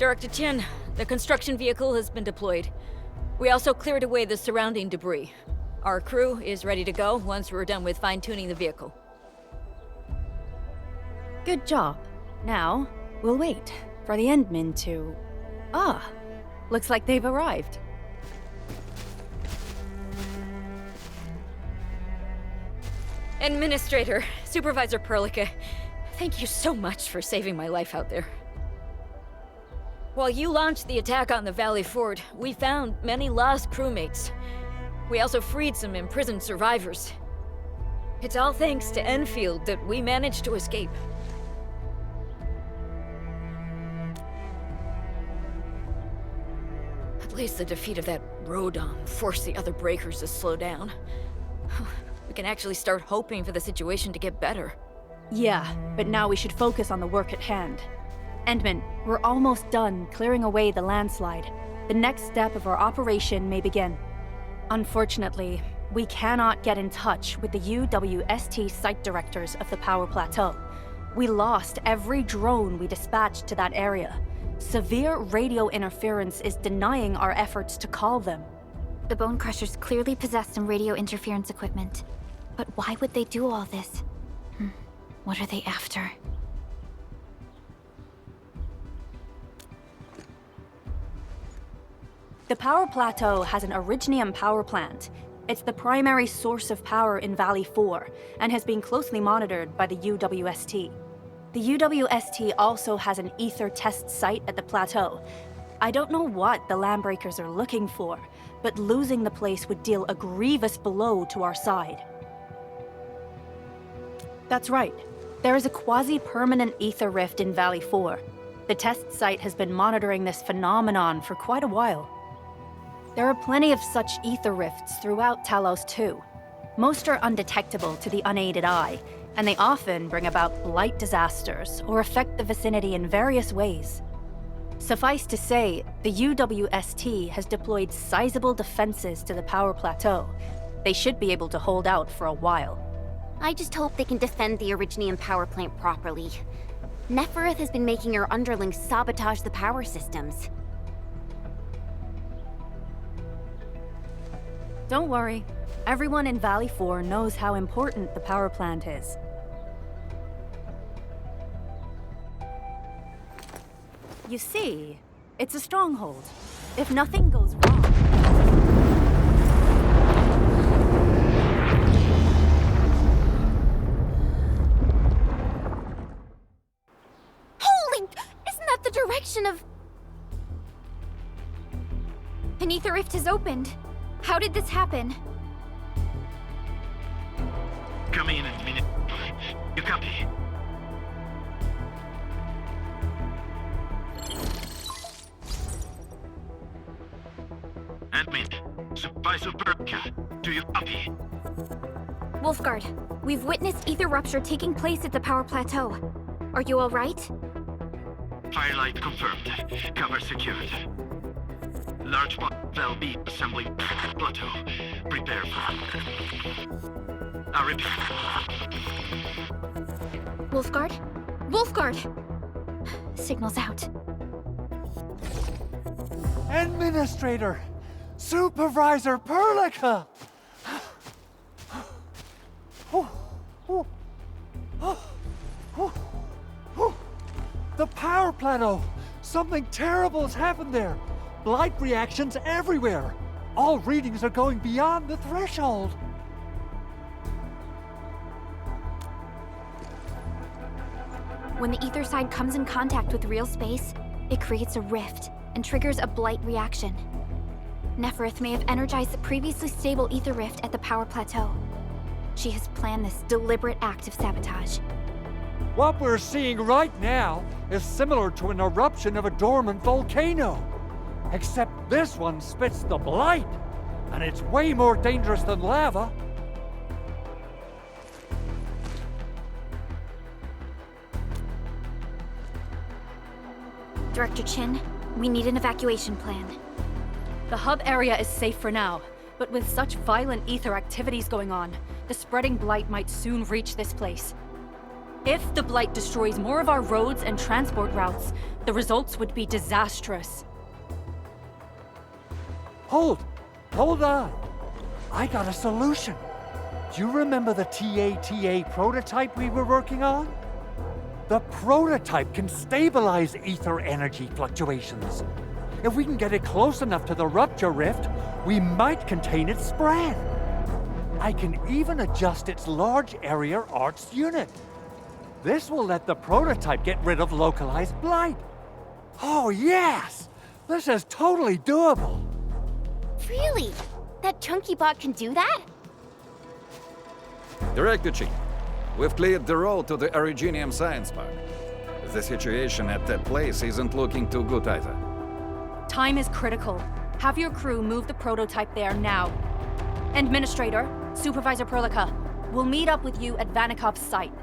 Director Chen, the construction vehicle has been deployed. We also cleared away the surrounding debris. Our crew is ready to go once we're done with fine-tuning the vehicle. Good job. Now, we'll wait for the Endmen to... Ah, looks like they've arrived. Administrator, Supervisor Perlica, thank you so much for saving my life out there. While you launched the attack on the Valley Fort, we found many lost crewmates. We also freed some imprisoned survivors. It's all thanks to Enfield that we managed to escape. At least the defeat of that Rodon forced the other breakers to slow down. We can actually start hoping for the situation to get better. Yeah, but now we should focus on the work at hand. Endman, we're almost done clearing away the landslide. The next step of our operation may begin. Unfortunately, we cannot get in touch with the UWST site directors of the Power Plateau. We lost every drone we dispatched to that area. Severe radio interference is denying our efforts to call them. The Bone Crushers clearly possess some radio interference equipment. But why would they do all this? What are they after? The Power Plateau has an Originium power plant. It's the primary source of power in Valley 4, and has been closely monitored by the UWST. The UWST also has an ether test site at the plateau. I don't know what the Landbreakers are looking for, but losing the place would deal a grievous blow to our side. That's right. There is a quasi-permanent ether rift in Valley 4. The test site has been monitoring this phenomenon for quite a while. There are plenty of such ether rifts throughout Talos too. Most are undetectable to the unaided eye, and they often bring about blight disasters or affect the vicinity in various ways. Suffice to say, the UWST has deployed sizable defenses to the Power Plateau. They should be able to hold out for a while. I just hope they can defend the Originium power plant properly. Nefereth has been making her underlings sabotage the power systems. Don't worry. Everyone in Valley 4 knows how important the power plant is. You see, it's a stronghold. If nothing goes wrong... Holy! Isn't that the direction of... An ether rift has opened. How did this happen? Come in a minute. You copy? Admin, Supervisor Perlica, do you copy? Wolfguard, we've witnessed ether rupture taking place at the Power Plateau. Are you all right? Firelight confirmed. Cover secured. Large Val B assembling plateau. Prepare for... I repeat. Wolfguard? Wolfguard! Signal's out. Administrator! Supervisor Perlica! The power plateau! Something terrible has happened there! Blight reactions everywhere! All readings are going beyond the threshold! When the ether side comes in contact with real space, it creates a rift and triggers a blight reaction. Nefereth may have energized the previously stable ether rift at the Power Plateau. She has planned this deliberate act of sabotage. What we're seeing right now is similar to an eruption of a dormant volcano. Except this one spits the blight, and it's way more dangerous than lava. Director Chin, we need an evacuation plan. The hub area is safe for now, but with such violent ether activities going on, the spreading blight might soon reach this place. If the Blight destroys more of our roads and transport routes, the results would be disastrous. Hold on. I got a solution. Do you remember the TATA prototype we were working on? The prototype can stabilize ether energy fluctuations. If we can get it close enough to the rupture rift, we might contain its spread. I can even adjust its large area arts unit. This will let the prototype get rid of localized blight. Oh yes! This is totally doable. Really? That chunky bot can do that? Director Chief, we've cleared the road to the Originium Science Park. The situation at that place isn't looking too good either. Time is critical. Have your crew move the prototype there now. Administrator, Supervisor Perlica, we'll meet up with you at Vanikov's site.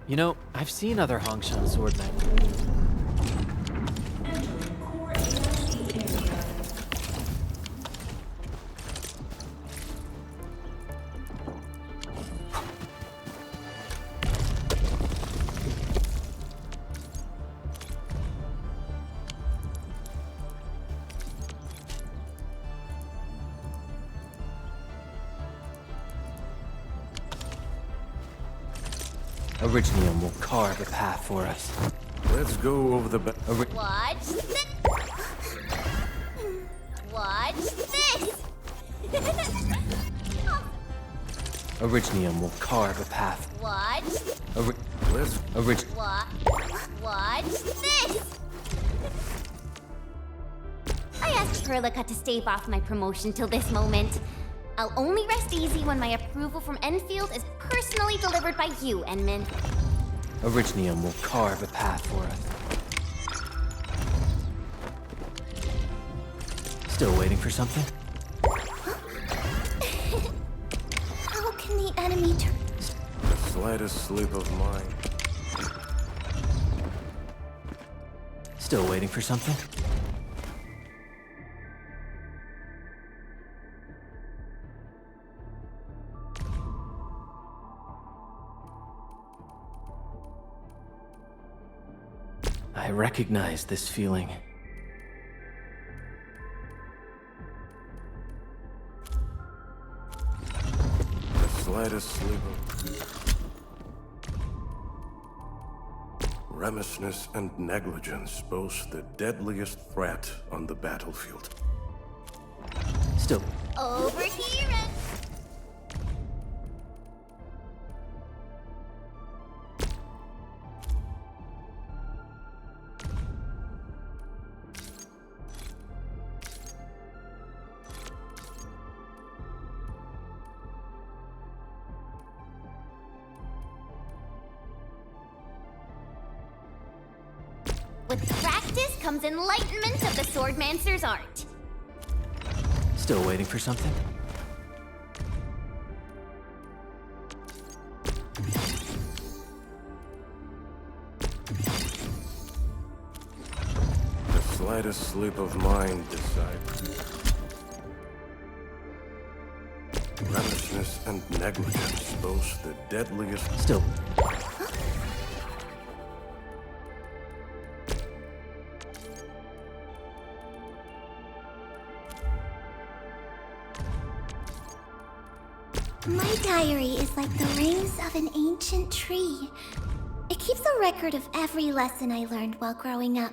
You know, I've seen other Hongshan swordmen. Originium will carve a path for us. Let's go over the Watch this! Watch this! Originium will carve a path. Watch. Watch this! I asked Perlica to stave off my promotion till this moment. I'll only rest easy when my approval from Endfield is personally delivered by you, Enman. Originium will carve a path for us. Still waiting for something? How can the enemy turn? The slightest slip of mine. Still waiting for something? I recognize this feeling. The slightest slip of... Remissness and negligence boast the deadliest threat on the battlefield. Still. Over here, and... With practice comes enlightenment of the Swordmancer's art. Still waiting for something? The slightest slip of mind decides. Remissness and negligence boast the deadliest... Still. My diary is like the rings of an ancient tree. It keeps a record of every lesson I learned while growing up.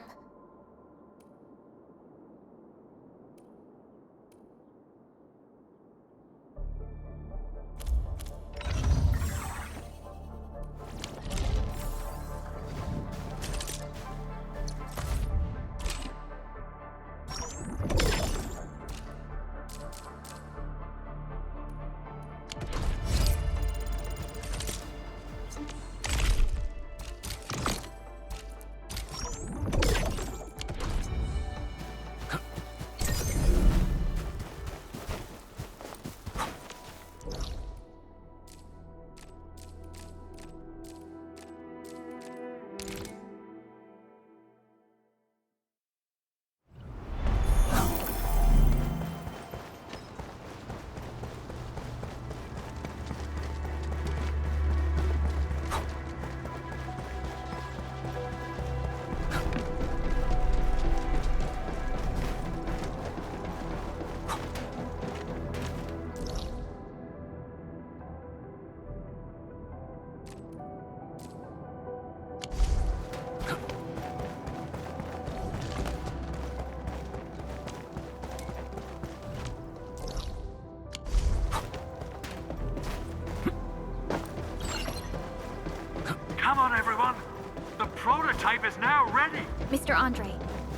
Mr. Andre,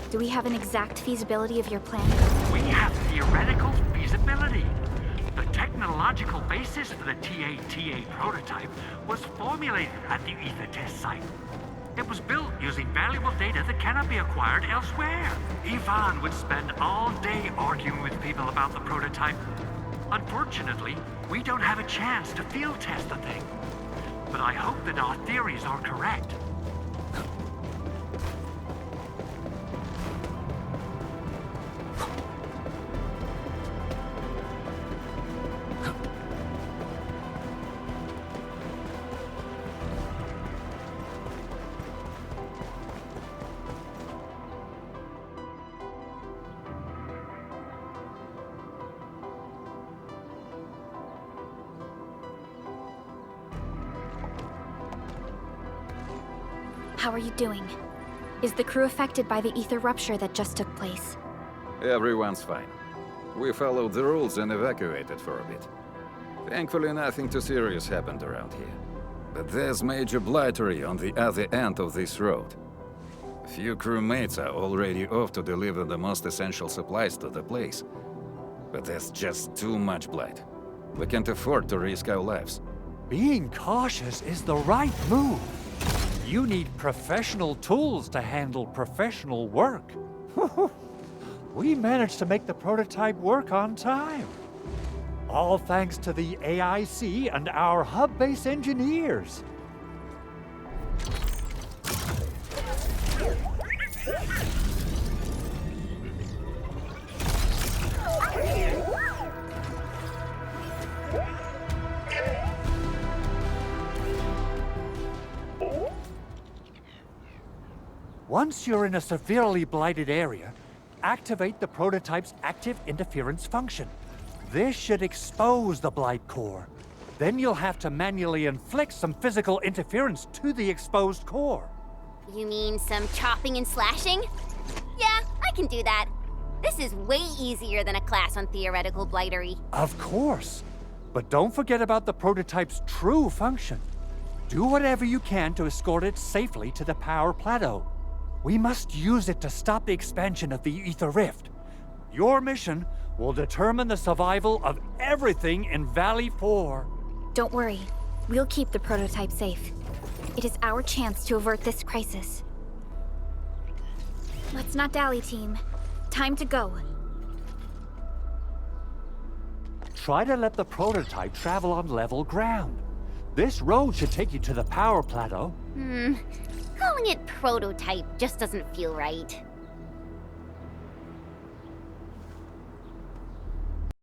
do we have an exact feasibility of your plan? We have theoretical feasibility. The technological basis for the TA prototype was formulated at the Ether test site. It was built using valuable data that cannot be acquired elsewhere. Ivan would spend all day arguing with people about the prototype. Unfortunately, we don't have a chance to field test the thing. But I hope that our theories are correct. How are you doing? Is the crew affected by the ether rupture that just took place? Everyone's fine. We followed the rules and evacuated for a bit. Thankfully, nothing too serious happened around here. But there's major blightery on the other end of this road. A few crewmates are already off to deliver the most essential supplies to the place. But there's just too much blight. We can't afford to risk our lives. Being cautious is the right move. You need professional tools to handle professional work. We managed to make the prototype work on time. All thanks to the AIC and our hub-base engineers. Once you're in a severely blighted area, activate the prototype's active interference function. This should expose the blight core. Then you'll have to manually inflict some physical interference to the exposed core. You mean some chopping and slashing? Yeah, I can do that. This is way easier than a class on theoretical blightery. Of course. But don't forget about the prototype's true function. Do whatever you can to escort it safely to the power plateau. We must use it to stop the expansion of the Ether Rift. Your mission will determine the survival of everything in Valley 4. Don't worry. We'll keep the prototype safe. It is our chance to avert this crisis. Let's not dally, team. Time to go. Try to let the prototype travel on level ground. This road should take you to the power plateau. Calling it prototype just doesn't feel right.